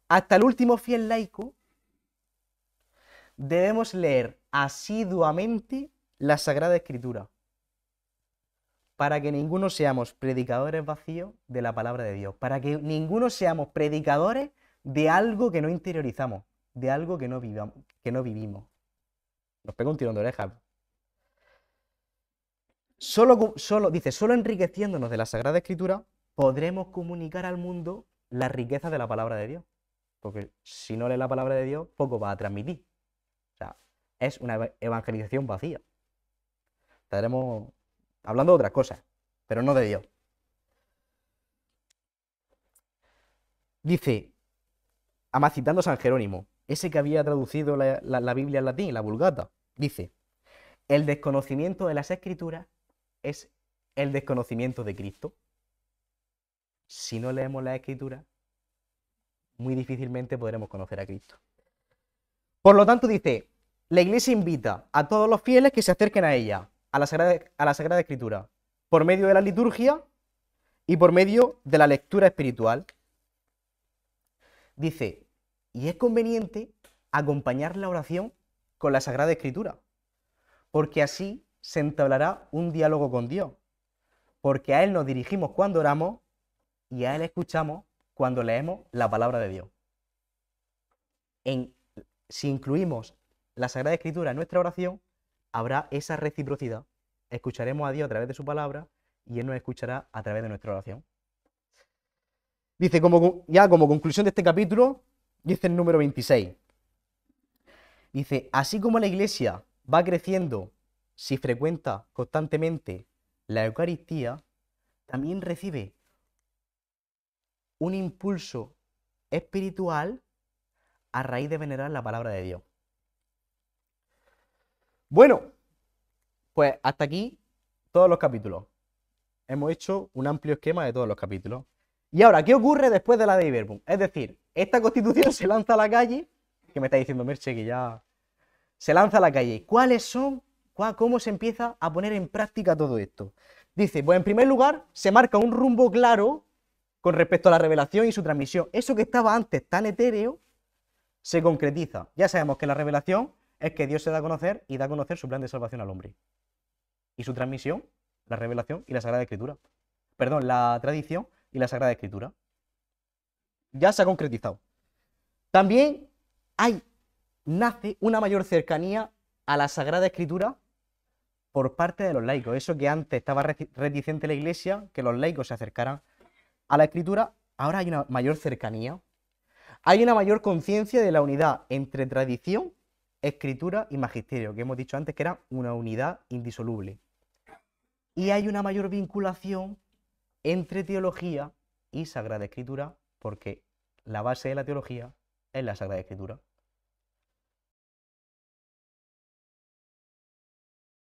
hasta el último fiel laico, debemos leer asiduamente la Sagrada Escritura, para que ninguno seamos predicadores vacíos de la palabra de Dios, para que ninguno seamos predicadores de algo que no interiorizamos, de algo que no vivimos. Nos pega un tirón de orejas. Solo enriqueciéndonos de la Sagrada Escritura podremos comunicar al mundo la riqueza de la palabra de Dios. Porque si no lees la palabra de Dios, poco va a transmitir. O sea, es una evangelización vacía. Estaremos hablando de otras cosas, pero no de Dios. Dice, además citando a San Jerónimo, ese que había traducido la Biblia en latín, la Vulgata, dice, el desconocimiento de las Escrituras es el desconocimiento de Cristo. Si no leemos las Escrituras, muy difícilmente podremos conocer a Cristo. Por lo tanto, dice, la Iglesia invita a todos los fieles que se acerquen a ella, a la Sagrada Escritura, por medio de la liturgia y por medio de la lectura espiritual. Dice, y es conveniente acompañar la oración con la Sagrada Escritura, porque así se entablará un diálogo con Dios, porque a Él nos dirigimos cuando oramos y a Él escuchamos cuando leemos la palabra de Dios. Si incluimos la Sagrada Escritura en nuestra oración, habrá esa reciprocidad. Escucharemos a Dios a través de su palabra y Él nos escuchará a través de nuestra oración. Dice, como conclusión de este capítulo, dice el número 26. Dice, así como la Iglesia va creciendo si frecuenta constantemente la Eucaristía, también recibe un impulso espiritual a raíz de venerar la palabra de Dios. Bueno, pues hasta aquí todos los capítulos. Hemos hecho un amplio esquema de todos los capítulos. Y ahora, ¿qué ocurre después de la Dei Verbum? Es decir, esta Constitución se lanza a la calle, que me está diciendo Merche que ya se lanza a la calle. ¿Cómo se empieza a poner en práctica todo esto? Dice, pues en primer lugar, se marca un rumbo claro con respecto a la revelación y su transmisión. Eso que estaba antes tan etéreo, se concretiza. Ya sabemos que la revelación es que Dios se da a conocer y da a conocer su plan de salvación al hombre. Y su transmisión, la revelación y la Sagrada Escritura. Perdón, la tradición y la Sagrada Escritura. Ya se ha concretizado. También nace una mayor cercanía a la Sagrada Escritura por parte de los laicos. Eso que antes estaba reticente la Iglesia, que los laicos se acercaran a la Escritura, ahora hay una mayor cercanía. Hay una mayor conciencia de la unidad entre tradición, escritura y magisterio, que hemos dicho antes que era una unidad indisoluble. Y hay una mayor vinculación entre teología y Sagrada Escritura, porque la base de la teología es la Sagrada Escritura.